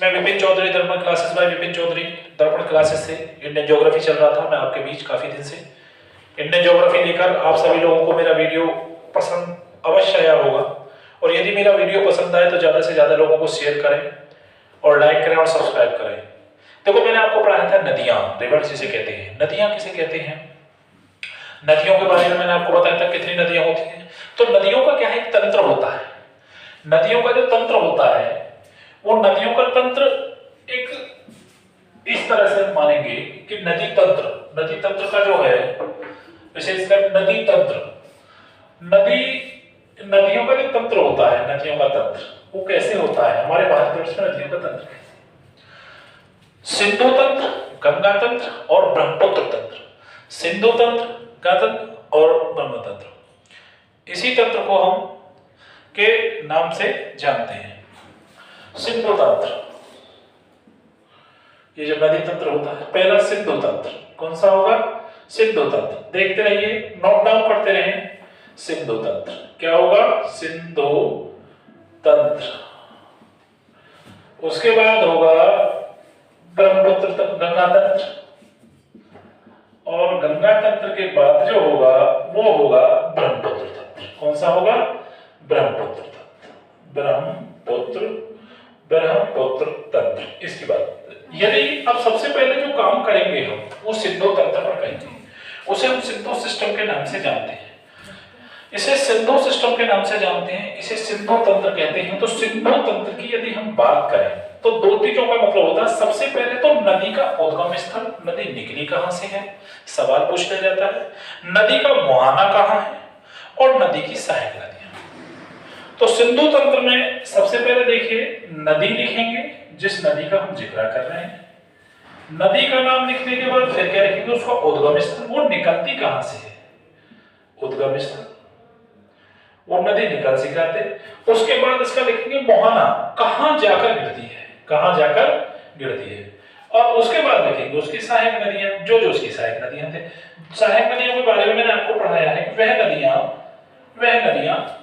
मैं विपिन चौधरी, दर्पण classes bye Vipin Chaudhary, दर्पण क्लासेस से इंडियन ज्योग्राफी चल रहा था मैं आपके बीच काफी दिन से। इंडियन ज्योग्राफी लेकर आप सभी लोगों को मेरा वीडियो पसंद अवश्य आया होगा, और यदि मेरा वीडियो पसंद आए तो ज्यादा से ज्यादा लोगों को शेयर करें और लाइक करें और सब्सक्राइब करें। देखो, मैंने आपको पढ़ाया था नदियां, रिवर्स जिसे कहते हैं। नदियां किसे कहते हैं? नदियों के बारे में मैंने आपको बताया था कितनी नदियां होती हैं। तो नदियों का क्या है, एक तंत्र होता है। नदियों का जो तंत्र होता है वो नदियों का तंत्र एक इस तरह से मानेंगे कि नदी तंत्र का जो है विशेषकर नदी तंत्र, नदियों का जो तंत्र होता है, नदियों का तंत्र वो कैसे होता है? हमारे भारतवर्ष में नदियों का तंत्र है सिंधु तंत्र, गंगा तंत्र और ब्रह्मपुत्र तंत्र। सिंधु तंत्र, गंगा तंत्र और ब्रह्मतंत्र, इसी तंत्र को हम के नाम से जानते हैं। सिंधु तंत्र, ये जो नदी तंत्र होता है, पहला सिंधु तंत्र कौन सा होगा? सिंधु तंत्र। देखते रहिए, नोट डाउन करते रहें। सिंधु तंत्र क्या होगा? सिंधु तंत्र। उसके बाद होगा ब्रह्मपुत्र तंत्र, गंगा तंत्र, और गंगा तंत्र के बाद जो होगा वो होगा ब्रह्मपुत्र तंत्र। कौन सा होगा? ब्रह्मपुत्र तंत्र। ब्रह्मपुत्र तंत्र। इसकी बात यदि अब सबसे पहले जो काम करेंगे हम वो सिंधु तंत्र पर करेंगे। उसे हम सिंधु सिस्टम के नाम से जानते हैं। इसे सिंधु सिस्टम के नाम से जानते हैं, इसे सिंधु तंत्र कहते हैं। तो सिंधु तंत्र की यदि हम बात करें तो दो चीजों का मतलब होता है। सबसे पहले तो नदी का उद्गम स्थल, नदी निकली कहां से है, सवाल पूछ लिया जाता है। नदी का मुहाना कहां है और नदी की सहायक नदियां। तो सिंधु तंत्र में सबसे पहले देखिए नदी लिखेंगे, जिस नदी का हम जिक्र कर रहे हैं। नदी का नाम लिखने के बाद फिर क्या लिखेंगे? उसका उद्गम स्थल, वो निकलती कहां से है, उद्गम स्थल, वो नदी निकल से जाते। उसके बाद इसका लिखेंगे मुहाना, कहां जाकर गिरती है, कहां जाकर गिरती है। और उसके बाद लिखेंगे उसकी सहायक नदियां, जो उसकी सहायक नदियां थे। सहायक नदियों के बारे में मैंने आपको पढ़ाया है कि वह नदियां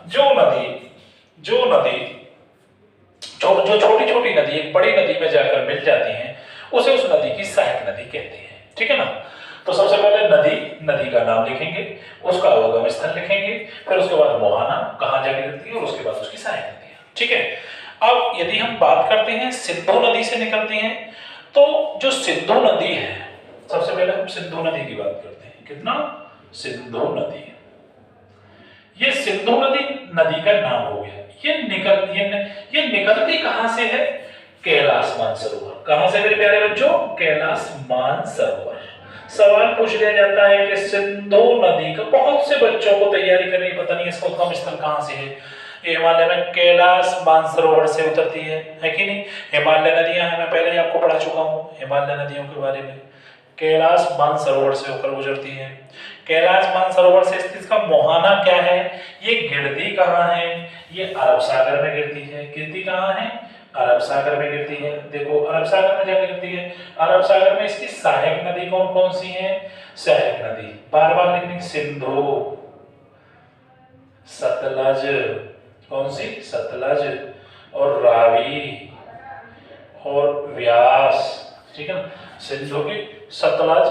जो छोटी छोटी नदी एक बड़ी नदी में जाकर मिल जाती हैं, उसे उस नदी की सहायक नदी कहते हैं। ठीक है ना? तो सबसे पहले नदी का नाम लिखेंगे, उसका उद्गम स्थल लिखेंगे, फिर उसके बाद मुहाना कहां जाकर गिरती है, और उसके बाद उसकी सहायक नदियां। ठीक है? अब यदि हम बात करते हैं सिंधु नदी से निकलती हैं, तो जो सिंधु नदी है, सबसे पहले हम सिंधु नदी की बात करते हैं। कितना? सिंधु नदी। ये सिंधु नदी का नाम हो गया। ये निकलती कहां से है? कैलाश मानसरोवर। कहां से मेरे प्यारे बच्चों? कैलाश मानसरोवर। सवाल पूछ लिया जाता है कि सिंधु नदी का, बहुत से बच्चों को तैयारी करनी, पता नहीं इसका उद्गम स्थल कहां से है। ये हिमालय में कैलाश मानसरोवर से उतरती है कि नहीं? हिमालय नदियां हैं, मैं पहले ही आपको पढ़ा चुका हूं हिमालय नदियों के बारे में। कैलाश मानसरोवर से होकर गुजरती है। कैलाश मानसरोवर से स्थित का मुहाना क्या है? ये गिरती कहां है? ये अरब सागर में गिरती है। गिरती कहां है? अरब सागर में गिरती है। देखो, अरब सागर में जाकर गिरती है। अरब सागर में इसकी सहायक नदी कौन कौन सी है? सहायक नदी बार बार लिखनी, सिंधु, सतलज, कौन सी? सतलज, और रावी और व्यास। ठीक है ना? सिंधु की सतलज,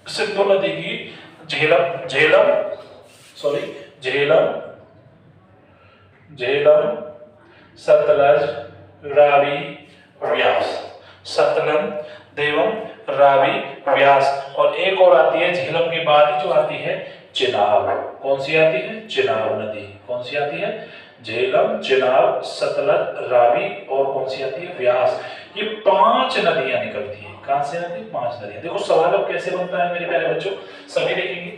सिंधु नदी की झेलम, सतलज, रावी, व्यास। सतलज, देवम, रावी, व्यास, और एक और आती है झेलम के बाद जो आती है चिनाब। कौन सी आती है? चिनाब नदी। कौन सी आती है? झेलम, चिनाब, सतलज, रावी, और कौन सी आती है? व्यास। ये 5 नदियां निकलती हैं। कहां से आती है? 5 नदियां। देखो सवाल अब कैसे बनता है मेरे प्यारे बच्चों, सभी देखेंगे।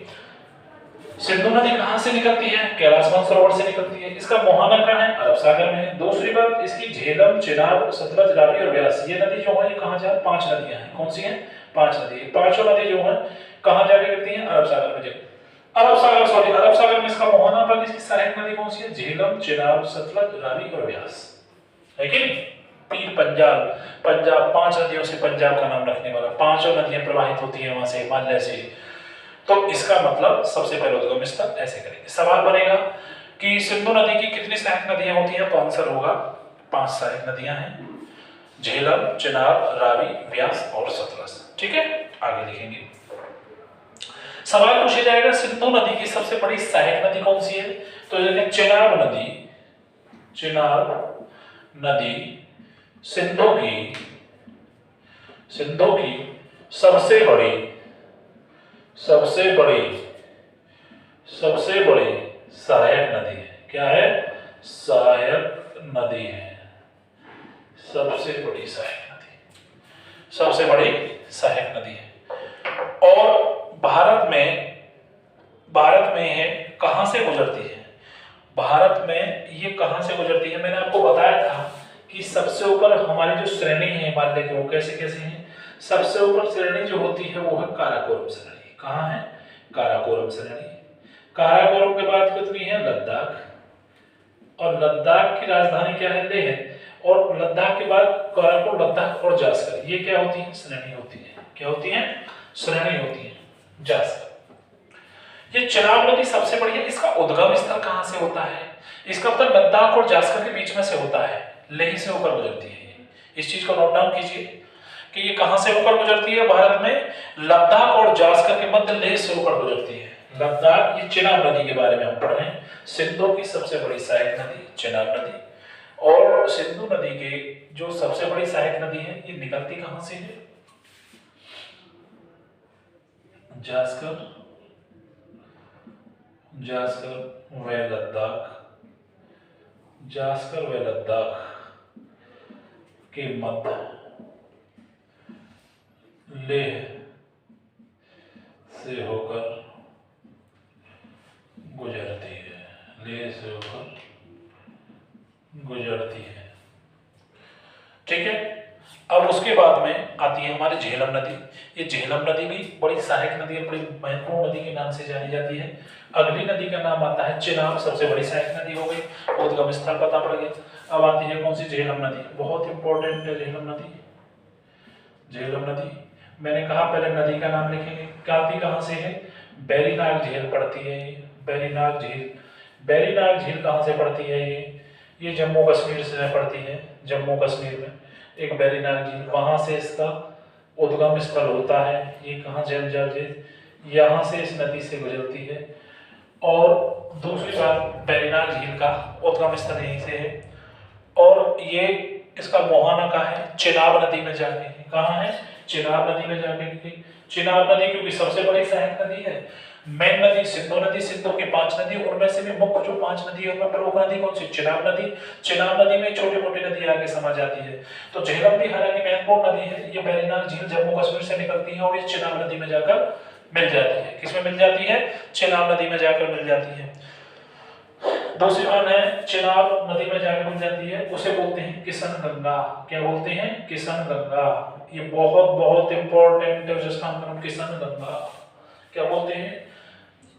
सिंधु नदी कहां से निकलती है? कैलाश मानसरोवर से निकलती है। इसका मुहाना कहां है? अरब सागर में है। दूसरी बात, इसकी झेलम, चिनाब, सतलज, रावी और व्यास, ये नदी जो है ये कहां जा? 5 नदियां हैं। कौन सी हैं? 5 नदी। पांचों नदी जो है कहां जाके गिरती हैं? अरब सागर में जाके। अरब सागर में इसका मुहाना पर इसकी सहायक नदी कौन सी है? झेलम, चिनाब, सतलज, रावी और व्यास, है कि नहीं? पीर पंजाब 5 नदियों से पंजाब का नाम रखने वाला। 5 नदियां प्रवाहित होती है वहां से, हिमालय से। तो इसका मतलब सबसे पहले उद्गम स्थल ऐसे करेंगे। सवाल बनेगा कि सिंधु नदी की कितनी सहायक नदियां होती हैं? तो आंसर होगा 5 सहायक नदियां हैं। झेलम, चिनाब, रावी, व्यास और सतलज। ठीक है, आगे लिखेंगे। सवाल पूछा जाएगा सिंधु नदी की सबसे बड़ी सहायक नदी कौन सी है? तो देखें चिनाब नदी, चिनाब नदी सिंधु की सबसे बड़ी सहायक नदी है। क्या है? सहायक नदी है, सबसे बड़ी सहायक नदी है। और भारत में है, कहां से गुजरती है? भारत में ये कहां से गुजरती है? मैंने आपको बताया था कि सबसे ऊपर हमारी जो श्रेणी है हिमालय की, वो कैसे कैसे है? सबसे ऊपर श्रेणी जो होती है वो है काराकोरम श्रेणी। कहां है? काराकोरम श्रेणी। काराकोरम के बाद कितनी है? लद्दाख। और लद्दाख की राजधानी क्या है? लेह है। और लद्दाख के बाद काराकोरम, लद्दाख और जास्कर, ये क्या होती है? श्रेणी होती है। क्या होती है? श्रेणी होती है, जास्कर। ये चिनाब नदी सबसे बड़ी है। इसका उद्गम स्थल कहां से होता है? इसका मतलब लद्दाख और जास्कर के बीच में से होता है, लेह से होकर गुजरती है। इस चीज को नोट डाउन कीजिए कि ये कहां से होकर गुजरती है भारत में? लद्दाख और जास्कर के मध्य लेह से होकर गुजरती है। लद्दाख, ये चिनाब नदी के बारे में हम पढ़ रहे हैं। सिंधु की सबसे बड़ी सहायक नदी चिनाब नदी। और सिंधु नदी के जो सबसे बड़ी सहायक नदी है, ये निकलती कहां से है? जास्कर व लद्दाख के मध्य लेह से होकर गुजरती है। ठीक है, अब उसके बाद में आती है हमारी झेलम नदी। ये झेलम नदी भी बड़ी सहायक नदी है, बड़ी महत्वपूर्ण नदी के नाम से जानी जाती है। अगली नदी का नाम आता है चिनाब, सबसे बड़ी सहायक नदी हो गई, उद्गम स्थल पता पड़ गया। अब आती है कौन सी? झेलम नदी। बहुत इंपॉर्टेंट है झेलम नदी। मैंने कहा पहले नदी का नाम लिखेंगे। आती कहां से है? बैरीनाग झील पड़ती है। बैरीनाग झील कहां से पड़ती है? ये जम्मू कश्मीर से पड़ती है। जम्मू कश्मीर में एक बैरीनाग झील, वहां से इसका उद्गम स्थल होता है। ये कहां? झेलम, यहाँ से इस नदी से गुजरती है। और दूसरी बात, बैरीनाग झील का उद्गम स्थल यहीं से है। और ये इसका मुहाना कहाँ है? चिनाब नदी में जाके। कहाँ है? चिनाब नदी में जाके। चिनाब नदी क्योंकि सबसे बड़ी सहायक नदी है। मेन नदी सिंधु नदी, सिंधु की 5 नदी, उनमें से भी मुख्य जो 5 नदी है उनमें प्रमुख नदी कौन सी? चिनाब नदी। चिनाब नदी में छोटी मोटी नदी आगे समा जाती है। तो झेलम भी हालांकि महत्वपूर्ण नदी है। ये बैरीनाग झील जम्मू कश्मीर से निकलती है और ये चिनाब नदी में जाकर मिल जाती है। किसमें मिल जाती है? चिनाब नदी में जाकर मिल जाती है। दूसरी बात है, चिनाब नदी में जाकर मिल जाती है, उसे बोलते हैं किशन गंगा। क्या बोलते हैं? किशन गंगा। ये बहुत बहुत इंपॉर्टेंट है जिसका नाम किशन गंगा। क्या बोलते हैं?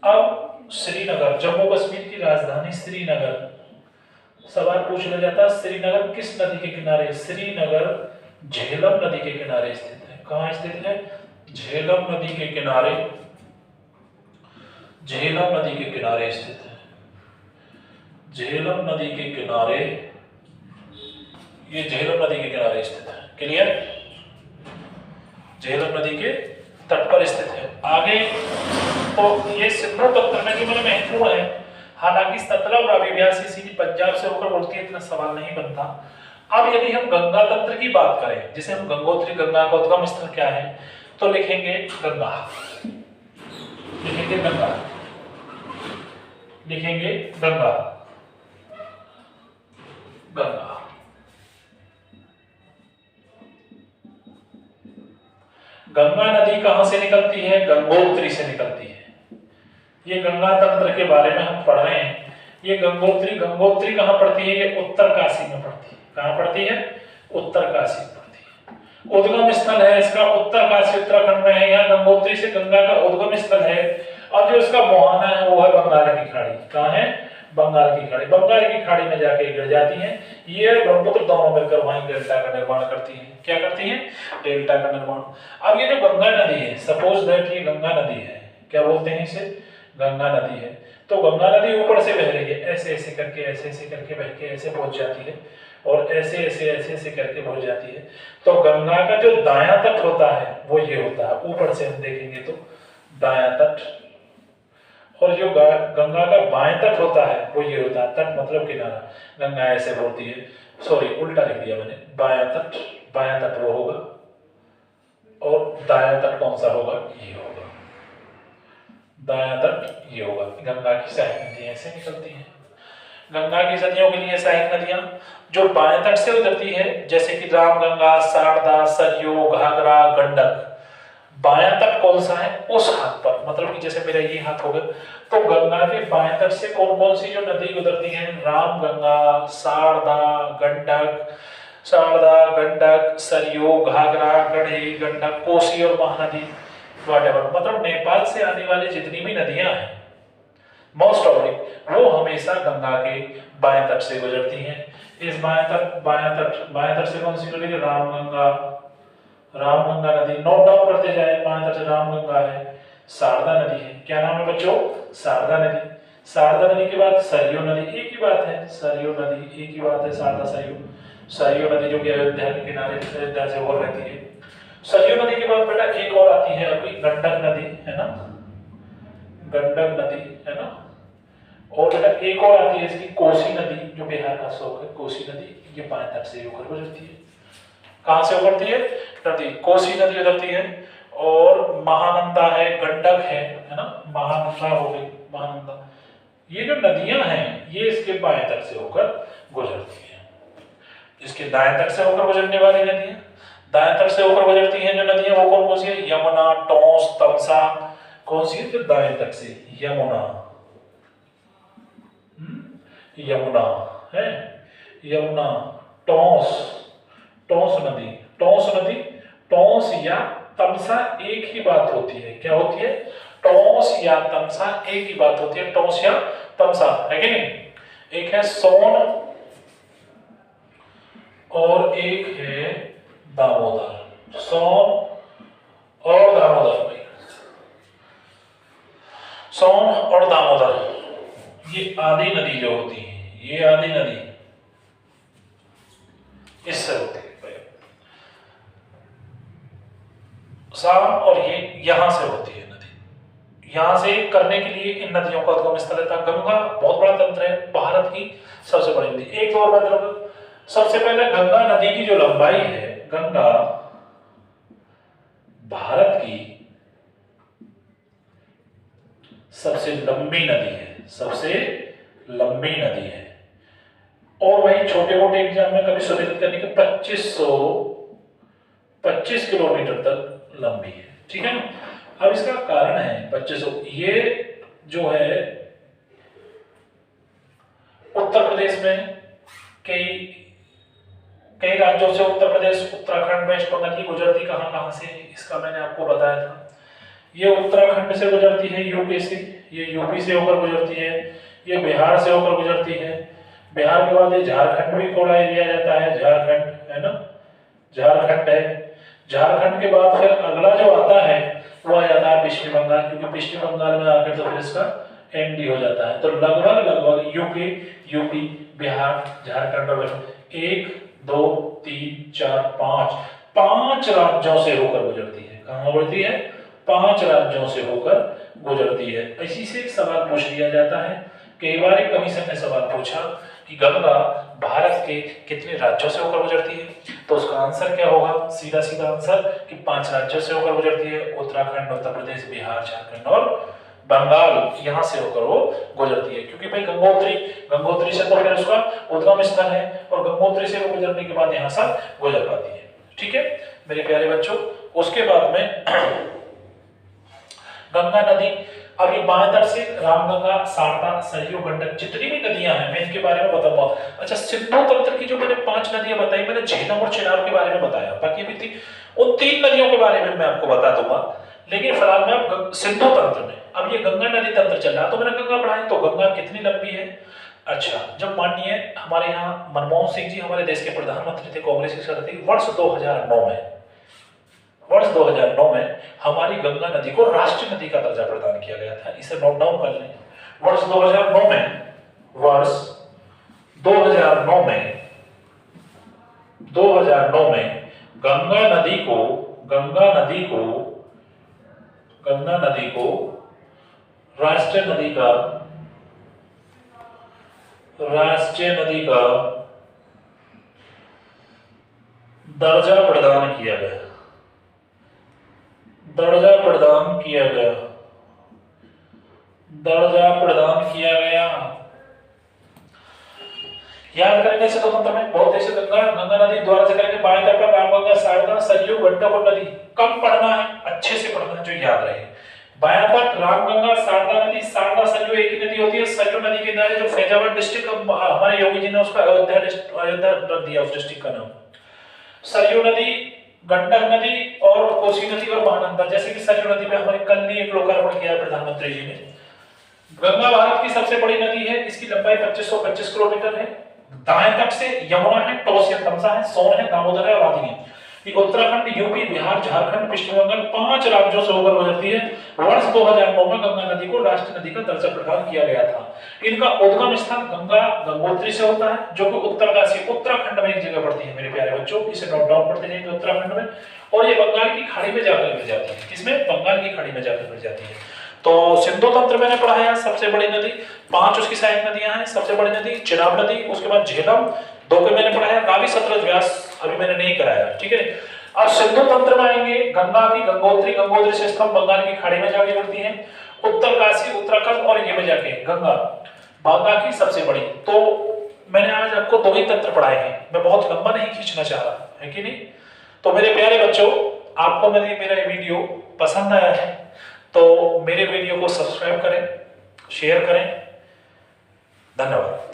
अब श्रीनगर, जम्मू कश्मीर की राजधानी श्रीनगर, सवाल पूछ लिया जाता है श्रीनगर किस नदी के किनारे? श्रीनगर झेलम नदी के किनारे स्थित है। कहाँ स्थित है? झेलम नदी के किनारे, झेलम नदी के किनारे स्थित है। झेलम नदी के किनारे, ये झेलम नदी के किनारे स्थित है। क्लियर? झेलम नदी के तट पर स्थित है। आगे तो ये सिंधु तंत्र नदी में महत्वपूर्ण है। हालांकि सतलज रावी व्यास सीधी पंजाब से होकर उड़ती है, इतना सवाल नहीं बनता। अब यदि हम गंगा तंत्र की बात करें, जिसे हम गंगोत्री, गंगा का उद्गम स्थल क्या है, तो लिखेंगे गंगा। लिखेंगे गंगा। लिखेंगे गंगा। गंगा। गंगा नदी कहां से निकलती है? गंगोत्री से निकलती है। ये गंगा तंत्र के बारे में हम पढ़ रहे हैं। ये गंगोत्री कहां पड़ती है? ये उत्तरकाशी में पड़ती है। कहां पड़ती है? उत्तरकाशी में पड़ती है। उद्गम स्थल है इसका उत्तरकाशी, उत्तराखंड में है। यहाँ गंगोत्री से गंगा का उद्गम स्थल है। और जो इसका मुहाना है वो है बंगाल की खाड़ी। कहाँ है? बंगाल की खाड़ी। बंगाल की खाड़ी में जाके गिर जाती है। ये ब्रह्मपुत्र दोनों मिलकर वहीं डेल्टा का निर्माण करती है। क्या करती है? डेल्टा का निर्माण। अब ये जो गंगा नदी है, सपोज दैट ये गंगा नदी है, क्या बोलते हैं इसे? गंगा नदी है। तो गंगा नदी ऊपर से बह रही है, ऐसे ऐसे करके बह के ऐसे पहुंच जाती है और ऐसे ऐसे करके पहुंच जाती है। तो गंगा का जो दायां तट होता है वो ये होता है, ऊपर से हम देखेंगे तो दायां तट, और जो गंगा का बाएं तट होता है वो ये होता है, तट मतलब किनारा। गंगा ऐसे बोलती है, सॉरी उल्टा लिख दिया मैंने, बायां तट वो होगा और दायां तट कौन सा होगा, ये होगा, दायां तट ये होगा। गंगा की सहायक नदियां ऐसे निकलती हैं। गंगा की नदियों के लिए सहायक नदियां जो बाएं तट से उतरती है, जैसे कि रामगंगा, शारदा, सरयू, घाघरा, गंडक। बायां तट कौन सा है, उस हाथ पर, मतलब कि जैसे मेरा ये हाथ होगा, तो गंगा के बाएं तट से कौन कौन सी जो नदी गुजरती है, रामगंगा, शारदा, गंडक, सरयू, घाघरा, गढ़ी, गंडक, कोसी और महानदी, वॉटेवर। मतलब नेपाल से आने वाली जितनी भी नदियां हैं मोस्ट ऑफ वो हमेशा गंगा के बाएं तट से गुजरती हैं। इस बाएं तट से कौन सी गुजरेगी, रामगंगा नदी, नोट डाउन करते जाए, बाएं तट से रामगंगा है, शारदा नदी है, क्या नाम है बच्चों, शारदा नदी। शारदा नदी के बाद सरयू नदी, एक ही बात है, सरयू नदी एक ही बात है, शारदा सरयू नदी जो कि अयोध्या के किनारे अयोध्या से होकर बहती है। सरयू नदी के बाद बेटा एक और आती है आपकी गंडक नदी, है ना, गंडक नदी, है ना, और बेटा एक और आती है इसकी कोसी नदी, जो बिहार का शौक है, कोसी नदी, ये बाएं तट से होकर गुजरती है। कहां से उतरती है, नदी कोसी नदी उतरती है, और महानंदा है, गंडक है ना, महानंदा हो गई, महानंदा। ये जो नदियां हैं ये इसके बाएं तट से होकर गुजरती हैं। इसके दाएं तट से होकर गुजरने वाली नदियां, दाएं तट से होकर गुजरती हैं जो नदियां, वो कौन कौन सी है, यमुना, टोंस, तमसा, कौन सी है, तो दाएं तट से यमुना, यमुना है, यमुना, टोंस नदी, टोंस या तमसा एक ही बात होती है, क्या होती है, टोंस या तमसा एक ही बात होती है, टोंस या तमसा, है कि नहीं। एक है सोन और एक है दामोदर, सोन और दामोदर भाई, सोन और दामोदर, ये आदि नदी जो होती है, ये आदि नदी इससे होती है शाम, और ये यहां से होती है नदी। यहां से करने के लिए इन नदियों का उद्गम स्थल है। गंगा बहुत बड़ा तंत्र है, भारत की सबसे बड़ी नदी। एक दो और बात, सबसे पहले गंगा नदी की जो लंबाई है, गंगा भारत की सबसे लंबी नदी है, सबसे लंबी नदी है। और वही छोटे मोटे एग्जाम में कभी सुनिश्चित करने के 25 किलोमीटर तक लंबी है, ठीक है ना। अब इसका कारण है 2500, ये जो है उत्तर प्रदेश में कई राज्यों से, उत्तर प्रदेश, उत्तराखंड, वेस्ट बंगाल की गुजरती कहां से, इसका मैंने आपको बताया था। ये उत्तराखंड से गुजरती है, यूपी से, ये यूपी से होकर गुजरती है, ये बिहार से होकर गुजरती है, बिहार के बाद ये झारखंड भी थोड़ा एरिया जाता है, झारखंड है ना, झारखंड है। झारखंड के बाद फिर अगला जो आता है वो आ जाता है पश्चिम बंगाल, क्योंकि पश्चिम बंगाल में आकर तो फिर इसका एंडी हो जाता है। तो लगभग यूपी, बिहार, झारखंड और 1 2 3 4 5 राज्यों से होकर गुजरती है। कहां गुजरती है, 5 राज्यों से होकर गुजरती है। इसी से एक सवाल पूछ लिया जाता है, कई बार एक कमीशन ने सवाल पूछा कि गंगा भारत के कितने राज्यों से होकर गुजरती है, तो उसका आंसर क्या होगा, सीधा आंसर कि 5 राज्यों से होकर गुजरती है, उत्तराखंड, उत्तर प्रदेश, बिहार, झारखंड और बंगाल, यहां से होकर वो गुजरती है। क्योंकि भाई गंगोत्री से तो फिर उसका उद्गम स्थल है, और गंगोत्री से वो गुजरने के बाद यहां से गुजर पाती है, ठीक है मेरे प्यारे बच्चों। उसके बाद में गंगा नदी, अब ये बाएं तट से रामगंगा, शारदा, सरयू, गंडक, जितनी भी नदियां हैं मैं इनके बारे में बताऊंगा। अच्छा, सिंधु तंत्र की जो मैंने 5 नदियां बताई, मैंने झेलम और चिनाब के बारे में बताया, बाकी भी थी उन 3 नदियों के बारे में मैं आपको बता दूंगा। लेकिन फिलहाल मैं सिंधु तंत्र में, अब ये गंगा नदी तंत्र चल रहा, तो मैंने गंगा पढ़ाई, तो गंगा कितनी लंबी है। अच्छा, जब माननीय हमारे यहाँ मनमोहन सिंह जी हमारे देश के प्रधानमंत्री थे, कांग्रेस की सरकार थी, वर्ष 2009 में हमारी गंगा नदी को राष्ट्रीय नदी का दर्जा प्रदान किया गया था। इसे नोट डाउन कर लें, वर्ष 2009 में, वर्ष 2009 में 2009 में गंगा नदी को राष्ट्रीय नदी का दर्जा प्रदान किया गया। याद करेंगे इसे स्वतंत्र में बहुत ऐसे गंगा नदी द्वारा से करेंगे। बाएं तरफ पर रामगंगा, शारदा, सरयू, गंडक नदी। कम पढ़ना है, अच्छे से पढ़ना है जो याद रहे। बाएं तरफ रामगंगा, शारदा नदी, शारदा सरयू एक ही नदी होती है। सरयू नदी के किनारे जो फैजाबाद डिस्ट्रिक्ट, हमारे योगी जी ने उसका अयोध्या रख दिया उस डिस्ट्रिक्ट का नाम। सरयू नदी, गंडक नदी और कोसी नदी और महानंदा। जैसे कि सरयू नदी पे हमारे कल ही एक लोकार्पण किया प्रधानमंत्री जी ने। गंगा भारत की सबसे बड़ी नदी है, इसकी लंबाई 2525 किलोमीटर है। दाएं तट से यमुना है, टॉस या तमसा है, सोन है, दामोदर है और राधि है। ये उत्तराखंड, यूपी, बिहार, झारखंड, पश्चिम बंगाल 5 राज्यों से होकर गुजरती है। वर्ष 2009 में गंगा नदी को राष्ट्रीय नदी का दर्जा प्रदान किया गया था। इनका उद्गम स्थान गंगोत्री से होता है, जो कि उत्तरकाशी उत्तराखंड में एक जगह पड़ती है मेरे प्यारे बच्चों। इसे नोट डाउन करते जाइए उत्तराखंड में। और ये बंगाल की खाड़ी में जाकर गिर जाती है। किसमें? बंगाल की खाड़ी में जाकर गिर जाती है। तो सिंधु तंत्र मैंने पढ़ाया, सबसे बड़ी नदी। 5 उसकी सहायक नदियां हैं। सबसे बड़ी नदी चिनाब नदी, उसके बाद झेलम, 2 के मैंने पढ़ाया। रावी, सतलज, व्यास अभी मैंने नहीं कराया, ठीक है। अब सिंधु तंत्र में आएंगे। गंगा की गंगोत्री से स्तंभ बंगाल की खाड़ी में जाके गिरती है। उत्तरकाशी, उत्तराखंड और ये में जाके गंगा बंगाल की सबसे बड़ी। तो मैंने आज आपको 2 ही तंत्र पढ़ाए हैं। मैं बहुत लंबा नहीं खींचना चाह रहा, है कि नहीं। तो मेरे प्यारे बच्चों, आपको मेरा वीडियो पसंद आया है तो मेरे वीडियो को सब्सक्राइब करें, शेयर करें। धन्यवाद।